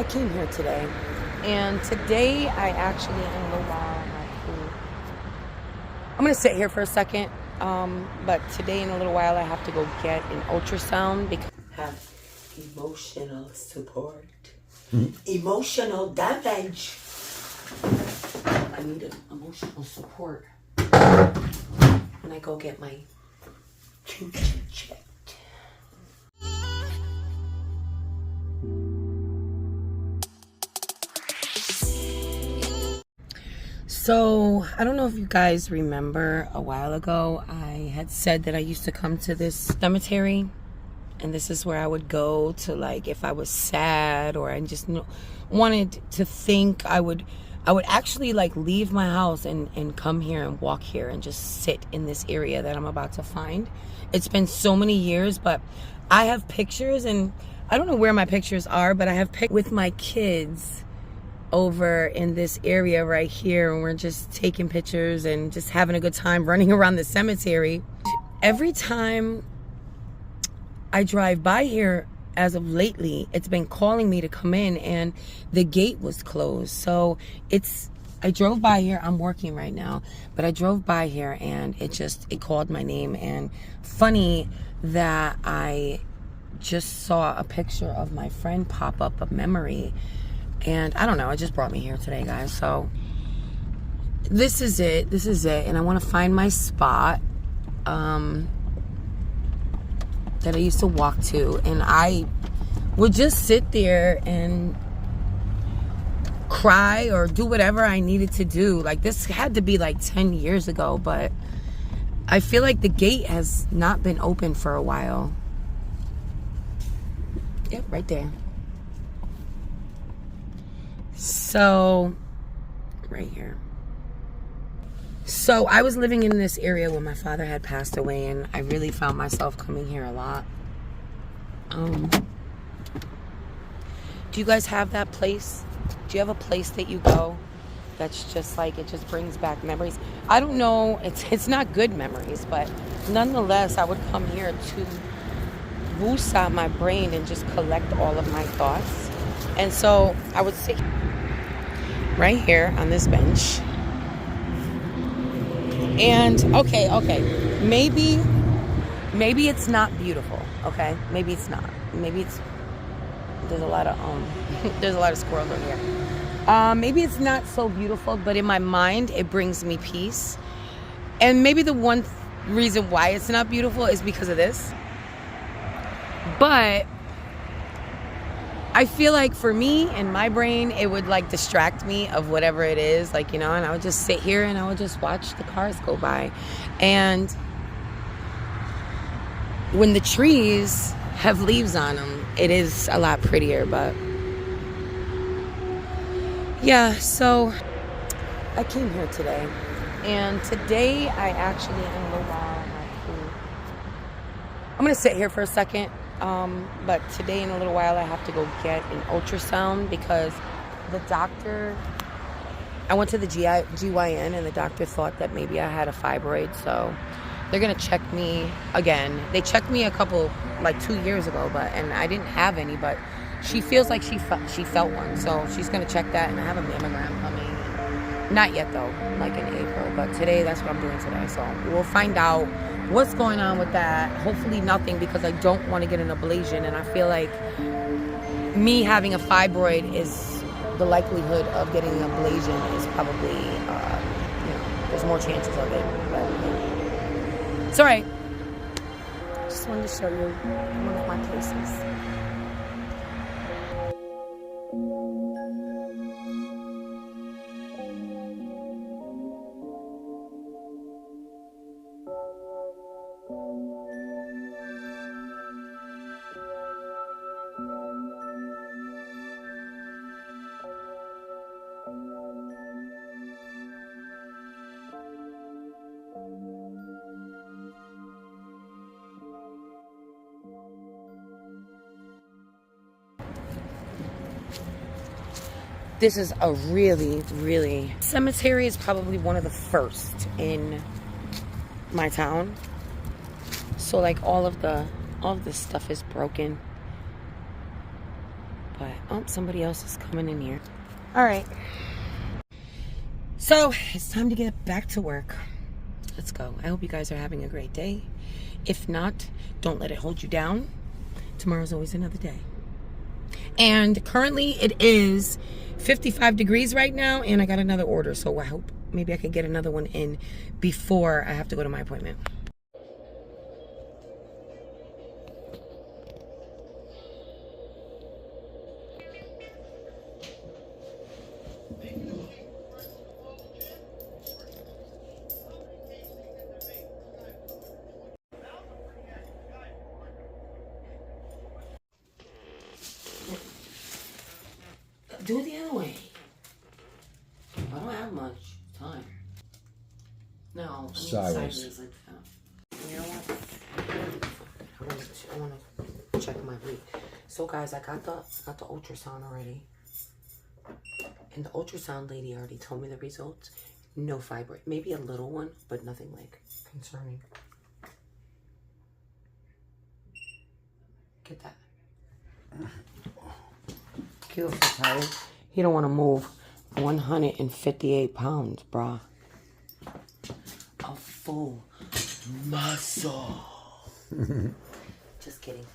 I came here today, and today I actually, in a little while, I'm going to sit here for a second, but today in a little while I have to go get an ultrasound because I have emotional support. Emotional damage. I need emotional support when I go get my tooth checked. So, I don't know if you guys remember a while ago, I had said that I used to come to this cemetery, and this is where I would go to, like, if I was sad or I just wanted to think, I would actually, like, leave my house and come here and walk here and just sit in this area that I'm about to find. It's been so many years, but I have pictures, and I don't know where my pictures are, but I have pictures with my kids over in this area right here, and we're just taking pictures and just having a good time running around the cemetery. Every time I drive by here, as of lately, it's been calling me to come in, and the gate was closed. So I drove by here. I'm working right now, but I drove by here and it called my name. And funny that I just saw a picture of my friend pop up, a memory. And I don't know, it just brought me here today, guys. So this is it. And I want to find my spot that I used to walk to. And I would just sit there and cry or do whatever I needed to do. Like, this had to be like 10 years ago, but I feel like the gate has not been open for a while. Yep, right there. So, right here. So, I was living in this area when my father had passed away, and I really found myself coming here a lot. Do you guys have that place? Do you have a place that you go that's just like, it just brings back memories? I don't know, it's not good memories, but nonetheless, I would come here to woosah my brain and just collect all of my thoughts. And so, I would sit right here on this bench. And okay, maybe it's not beautiful, okay? Maybe it's not. There's a lot of squirrels over here. Maybe it's not so beautiful, but in my mind it brings me peace. And maybe the one reason why it's not beautiful is because of this. But I feel like for me, in my brain, it would like distract me of whatever it is, like, you know, and I would just sit here and I would just watch the cars go by. And when the trees have leaves on them, it is a lot prettier. But yeah, so I came here today, and today I actually, in a little while, I'm going to sit here for a second. But today in a little while I have to go get an ultrasound because the doctor, I went to the GYN and the doctor thought that maybe I had a fibroid, so they're going to check me again. They checked me a couple, like 2 years ago, and I didn't have any, but she feels like she felt one, so she's going to check that, and I have a mammogram coming. Not yet though, like in April, but today, that's what I'm doing today, so we'll find out what's going on with that. Hopefully nothing, because I don't want to get an ablation, and I feel like me having a fibroid is, the likelihood of getting an ablation is probably, there's more chances of it. But it's all right. Just wanted to show you one of my places. This is a really cemetery is probably one of the first in my town. So like all of this stuff is broken. But, oh, somebody else is coming in here. All right. So, it's time to get back to work. Let's go. I hope you guys are having a great day. If not, don't let it hold you down. Tomorrow's always another day. And currently it is 55 degrees right now, and I got another order, so I hope maybe I can get another one in before I have to go to my appointment. Do it the other way. I don't have much time. No, sideways like that. You know what? I want to check my weight. So guys, I got the ultrasound already, and the ultrasound lady already told me the results. No fibroid, maybe a little one, but nothing like concerning. Get that. Kilo so tired. He don't want to move. 158 pounds, brah. A full muscle. Just kidding.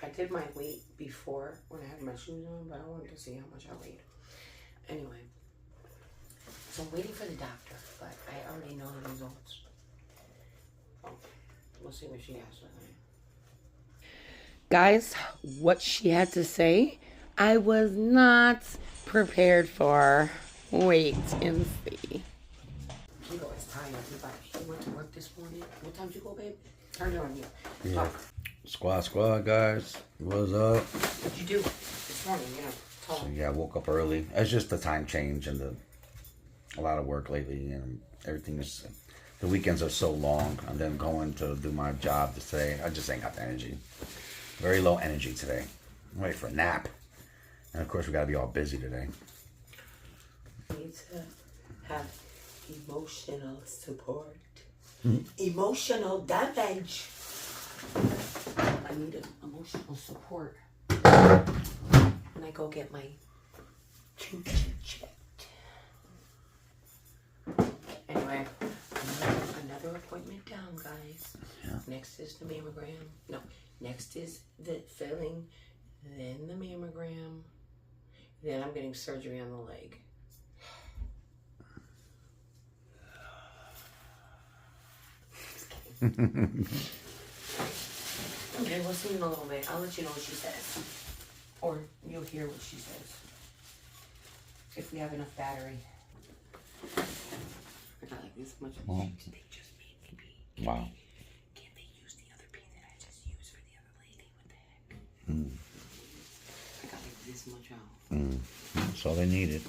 I did my weight before when I had my shoes on, but I wanted to see how much I weighed. Anyway, so I'm waiting for the doctor, but I already know the results. Oh, we'll see what she has to say. Guys, what she had to say, I was not prepared for. Wait and see. Kilo is tired. He went to work this morning. What time did you go, babe? Turn it on you. Yeah. Squad, guys. What's up? What'd you do this morning? So, yeah, I woke up early. It's just the time change and a lot of work lately, and everything is. The weekends are so long, and then going to do my job today, I just ain't got the energy. Very low energy today. I'm ready for a nap. And of course, we gotta be all busy today. Need to have emotional support. Emotional damage. I need emotional support when I go get my tooth checked. Anyway, another appointment down, guys. Yeah. Next is the mammogram. No, next is the filling, then the mammogram, then I'm getting surgery on the leg. Okay, we'll see in a little bit. I'll let you know what she says. Or you'll hear what she says. If we have enough battery. I got like this much. Well, they just made me be. Wow. Can't they use the other pee that I just used for the other lady? What the heck? I got like this much out. That's all they needed.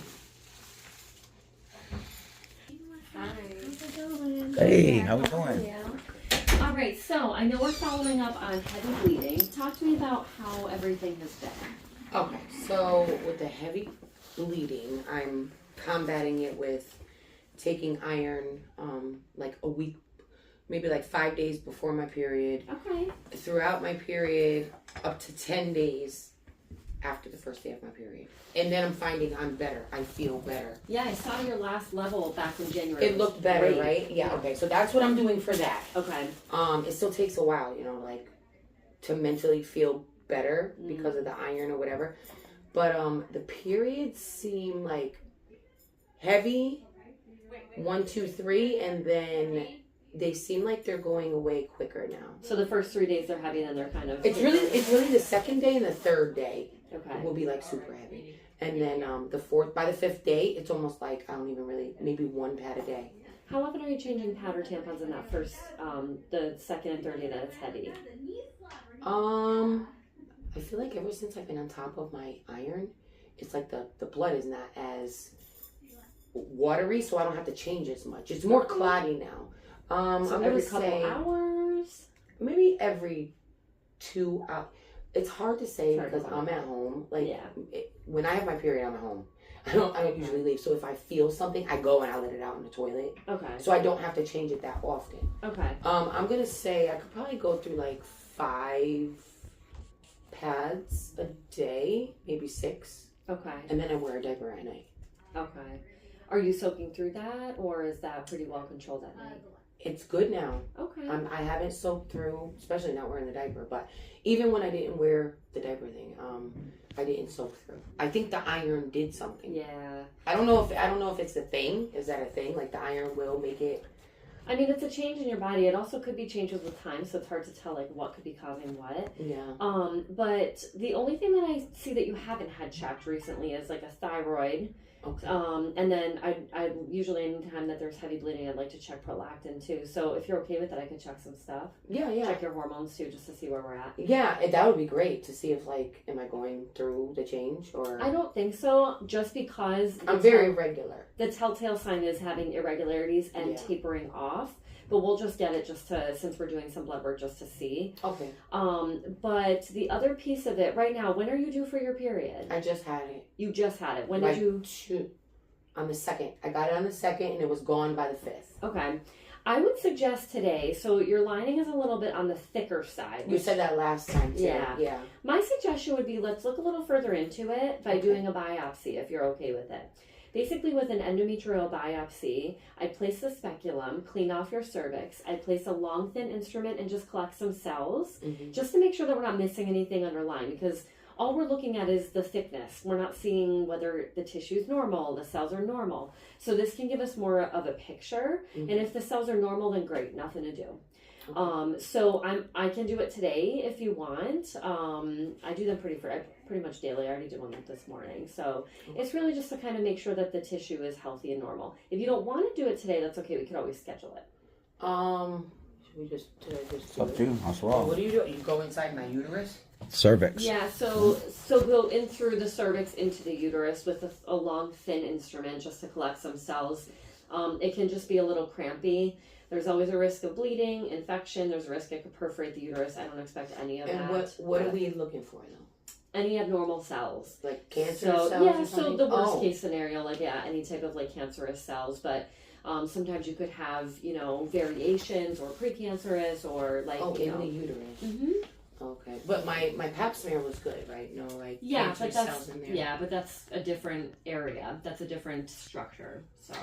Hi. How's it going? Hey, how we doing? Yeah. All right, so I know we're following up on heavy bleeding. Talk to me about how everything has been. Okay, so with the heavy bleeding, I'm combating it with taking iron like a week, maybe like 5 days before my period. Okay. Throughout my period, up to 10 days after the first day of my period. And then I'm finding I'm better. I feel better. Yeah, I saw your last level back in January. It looked better, right? Yeah, okay. So that's what I'm doing for that. Okay. It still takes a while, you know, like to mentally feel better because of the iron or whatever. But the periods seem like heavy, 1, 2, 3, and then they seem like they're going away quicker now. So the first 3 days they're heavy, and then they're kind of. It's really the second day and the third day. Okay. Will be like super heavy, and then by the fifth day, it's almost like I don't even really, maybe 1 pad a day. How often are you changing powder tampons in that first, the second and third day that it's heavy? I feel like ever since I've been on top of my iron, it's like the blood is not as watery, so I don't have to change as much. It's more clotty now. So every couple hours? Maybe every 2 hours. It's hard to say because I'm at home. Like when I have my period, I'm at home. I don't usually leave. So if I feel something, I go and I let it out in the toilet. Okay. So I don't have to change it that often. Okay. I'm gonna say I could probably go through like 5 pads a day, maybe 6. Okay. And then I wear a diaper at night. Okay. Are you soaking through that, or is that pretty well controlled at night? It's good now. Okay. I haven't soaked through, especially not wearing the diaper. But even when I didn't wear the diaper thing, I didn't soak through. I think the iron did something. Yeah. I don't know if it's a thing. Is that a thing? Like the iron will make it. I mean, it's a change in your body. It also could be changes with time, so it's hard to tell like what could be causing what. Yeah. But the only thing that I see that you haven't had checked recently is like a thyroid. Okay. And then I usually anytime that there's heavy bleeding, I'd like to check prolactin too. So if you're okay with that, I can check some stuff. Yeah. Check your hormones too, just to see where we're at. Yeah, that would be great to see if like, am I going through the change or? I don't think so, just because I'm very regular. The telltale sign is having irregularities and tapering off. But we'll just get it since we're doing some blood work just to see. Okay. But the other piece of it, right now, when are you due for your period? I just had it. You just had it. When did you? On the 2nd. I got it on the 2nd and it was gone by the 5th. Okay. I would suggest today, so your lining is a little bit on the thicker side. You said that last time too. Yeah. My suggestion would be let's look a little further into it by doing a biopsy if you're okay with it. Basically, with an endometrial biopsy, I'd place the speculum, clean off your cervix. I'd place a long, thin instrument and just collect some cells, just to make sure that we're not missing anything underlying, because all we're looking at is the thickness. We're not seeing whether the tissue is normal, the cells are normal. So this can give us more of a picture. And if the cells are normal, then great, nothing to do. So I can do it today if you want. I do them pretty much daily. I already did one this morning. So it's really just to kind of make sure that the tissue is healthy and normal. If you don't want to do it today, that's okay. We could always schedule it. Should we just It's up to you. As well. What do? You go inside my uterus? Cervix. Yeah, so go in through the cervix into the uterus with a long, thin instrument just to collect some cells. It can just be a little crampy. There's always a risk of bleeding, infection. There's a risk it could perforate the uterus. I don't expect any of that. And what are we looking for though? Any abnormal cells. Like cancer cells? Yeah, so the worst case scenario, like any type of like cancerous cells, but sometimes you could have, variations or precancerous or like in the uterus. Okay. But my pap smear was good, right? No cancerous cells in there. Yeah, but that's a different area. That's a different structure. So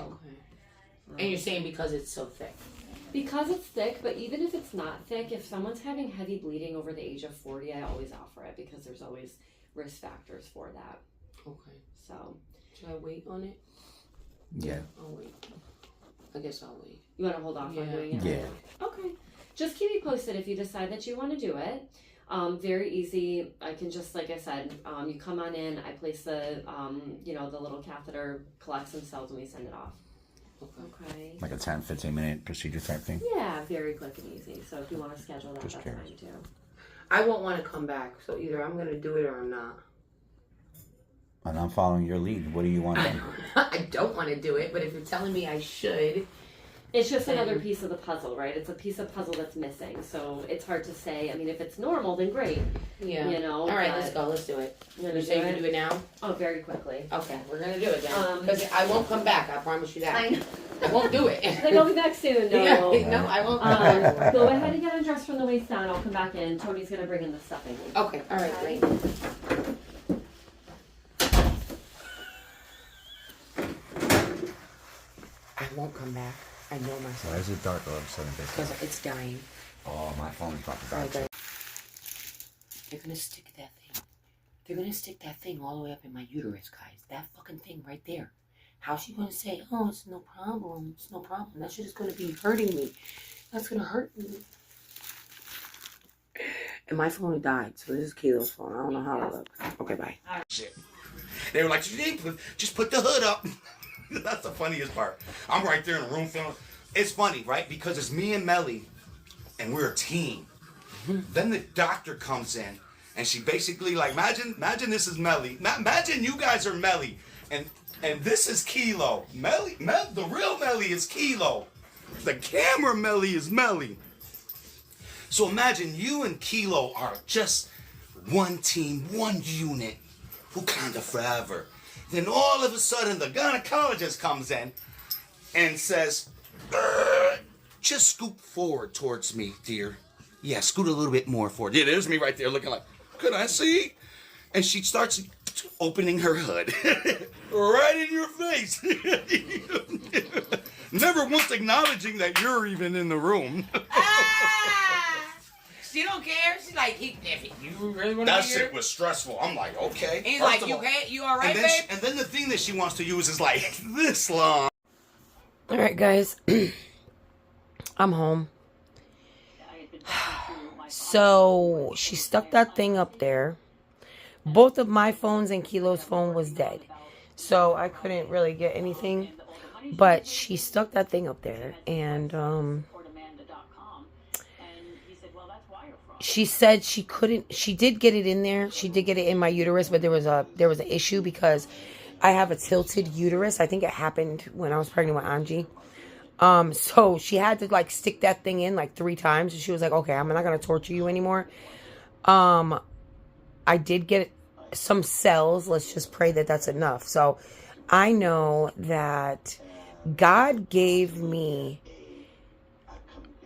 and you're saying because it's so thick? Because it's thick, but even if it's not thick, if someone's having heavy bleeding over the age of 40, I always offer it because there's always risk factors for that. Okay. So. Should I wait on it? Yeah. I'll wait. I guess I'll wait. You want to hold off on doing it? Yeah. Okay. Just keep me posted if you decide that you want to do it. Very easy. I can just, like I said, you come on in, I place the, the little catheter, collect some cells, and we send it off. Okay. Like a 10-15 minute procedure type thing? Yeah, very quick and easy. So if you want to schedule that, that's fine too. I won't want to come back, so either I'm going to do it or I'm not. And I'm following your lead. What do you want to do? I don't want to do it, but if you're telling me I should... It's just another piece of the puzzle, right? It's a piece of puzzle that's missing. So it's hard to say. I mean, if it's normal, then great. Yeah. All right, let's go. Let's do it. You say you can do it now? Oh, very quickly. Okay, we're going to do it then. Because I won't come back. I promise you that. I know. I won't do it. Like, I'll be back soon. No, no, I won't come back. Go ahead and get undressed from the waist down. I'll come back in. Tony's going to bring in the stuffing. Okay, all right, great. I won't come back. I know myself. Why is it dark all of a sudden? Because it's dying. Oh, my phone's about to die. Okay. They're going to stick that thing. They're going to stick that thing all the way up in my uterus, guys. That fucking thing right there. How's she going to say, oh, it's no problem. It's no problem. That shit is going to be hurting me. That's going to hurt me. And my phone died, so this is Kilo's phone. I don't know how to look. Okay, bye. Shit. They were like, just put the hood up. That's the funniest part. I'm right there in the room filming. It's funny, right? Because it's me and Melly, and we're a team. Then the doctor comes in, and she basically like, imagine this is Melly. Imagine you guys are Melly, and this is Kilo. The real Melly is Kilo. The camera Melly is Melly. So imagine you and Kilo are just one team, one unit, who kind of forever. Then all of a sudden the gynecologist comes in and says, just scoot forward towards me, dear. Yeah, scoot a little bit more forward. Yeah, there's me right there looking like, Could I see? And she starts opening her hood. Right in your face. Never once acknowledging that you're even in the room. She don't care. She's like, if you really want to That be here. shit was stressful. I'm like, okay. He's First like, of you all- okay? You all right, and then babe? and then the thing that she wants to use is like this long. All right, guys. I'm home. So she stuck that thing up there. Both of my phones and Kilo's phone was dead. So I couldn't really get anything. But she stuck that thing up there. And she said she couldn't. She did get it in there. She did get it in my uterus. But there was an issue because I have a tilted uterus. I think it happened when I was pregnant with Angie. So she had to like stick that thing in like 3 times. And she was like, okay, I'm not going to torture you anymore. I did get some cells. Let's just pray that that's enough. So I know that God gave me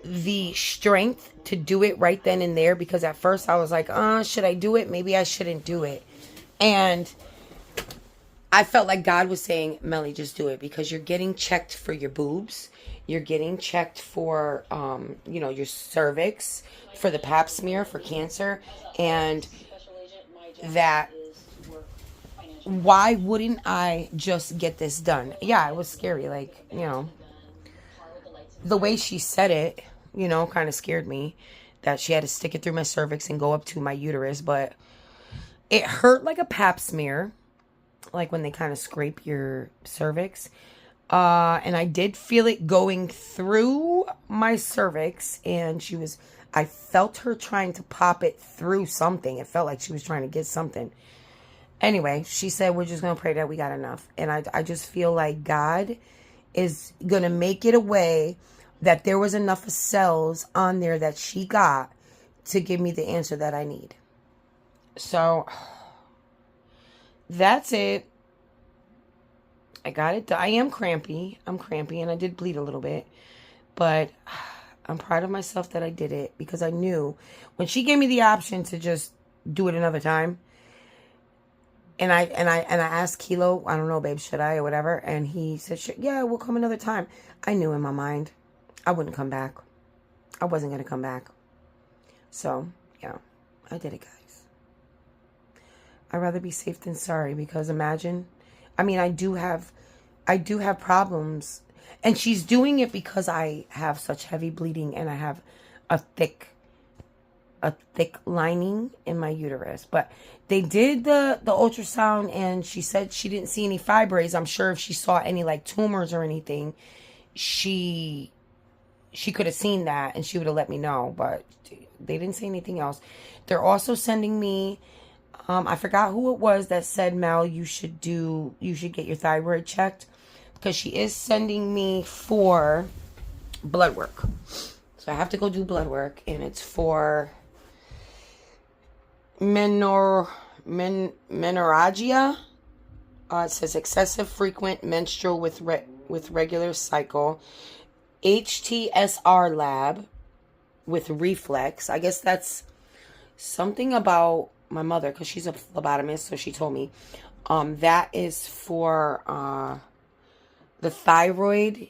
the strength to do it right then and there. Because at first I was like, should I do it? Maybe I shouldn't do it. And I felt like God was saying, Melly, just do it. Because you're getting checked for your boobs. You're getting checked for, your cervix, for the pap smear, for cancer. And that, why wouldn't I just get this done? Yeah, it was scary. Like, the way she said it, kind of scared me. That she had to stick it through my cervix and go up to my uterus. But it hurt like a pap smear. Like when they kind of scrape your cervix. And I did feel it going through my cervix. And I felt her trying to pop it through something. It felt like she was trying to get something. Anyway, she said, we're just going to pray that we got enough. And I just feel like God is going to make it a way that there was enough cells on there that she got to give me the answer that I need. So that's it. I got it done. I am crampy. I'm crampy and I did bleed a little bit. But I'm proud of myself that I did it because I knew when she gave me the option to just do it another time. And I asked Kilo, I don't know, babe, should I or whatever? And he said, yeah, we'll come another time. I knew in my mind I wouldn't come back. I wasn't going to come back. So, yeah, I did it, guys. I'd rather be safe than sorry because imagine... I do have problems, and she's doing it because I have such heavy bleeding and I have a thick lining in my uterus. But they did the ultrasound and she said she didn't see any fibroids. I'm sure if she saw any like tumors or anything, she could have seen that and she would have let me know, but they didn't say anything else. They're also sending me I forgot who it was that said, Mel, you should get your thyroid checked because she is sending me for blood work. So I have to go do blood work and it's for menorrhagia. It says excessive frequent menstrual with regular cycle. HTSR lab with reflex. I guess that's something about my mother because she's a phlebotomist, so she told me that is for the thyroid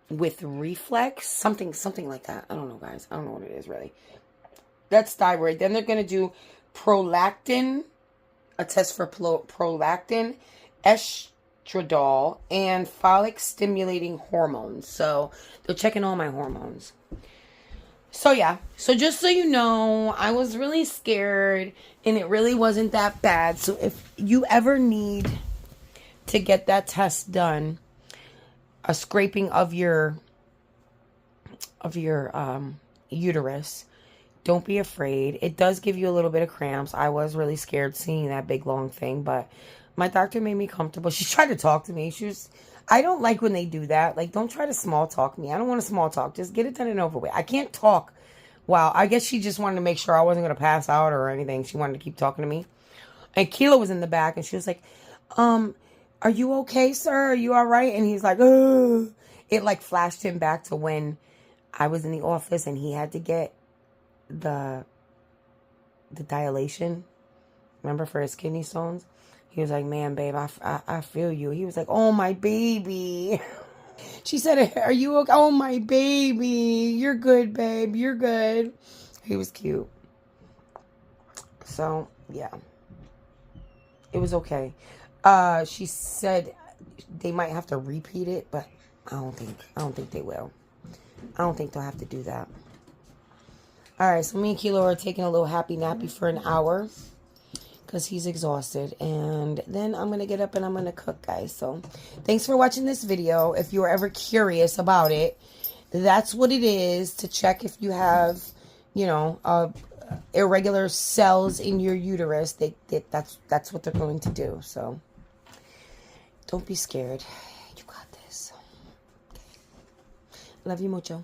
with reflex, something like that. I don't know, guys. I don't know what it is really. That's thyroid. Then they're gonna do prolactin, a test for prolactin, estradiol, and follic stimulating hormones. So they're checking all my hormones. So yeah, so just so you know, I was really scared and it really wasn't that bad. So if you ever need to get that test done, a scraping of your uterus, don't be afraid. It does give you a little bit of cramps. I was really scared seeing that big long thing, but my doctor made me comfortable. She tried to talk to me. I don't like when they do that. Like, don't try to small talk me. I don't want to small talk. Just get it done and over with. I can't talk. Wow. I guess she just wanted to make sure I wasn't going to pass out or anything. She wanted to keep talking to me. And Kilo was in the back and she was like, are you okay, sir? Are you all right? And he's like, ugh. It like flashed him back to when I was in the office and he had to get the the dilation. Remember, for his kidney stones? He was like, man, babe, I feel you. He was like, oh, my baby. She said, are you okay? Oh, my baby. You're good, babe. You're good. He was cute. So, yeah. It was okay. She said they might have to repeat it, but I don't think they will. I don't think they'll have to do that. All right, so me and Kilo are taking a little happy nappy for an hour because he's exhausted. And then I'm going to get up and I'm going to cook, guys. So thanks for watching this video. If you were ever curious about it, that's what it is, to check if you have, you know, irregular cells in your uterus. That's what they're going to do. So don't be scared. You got this. Okay. Love you mucho.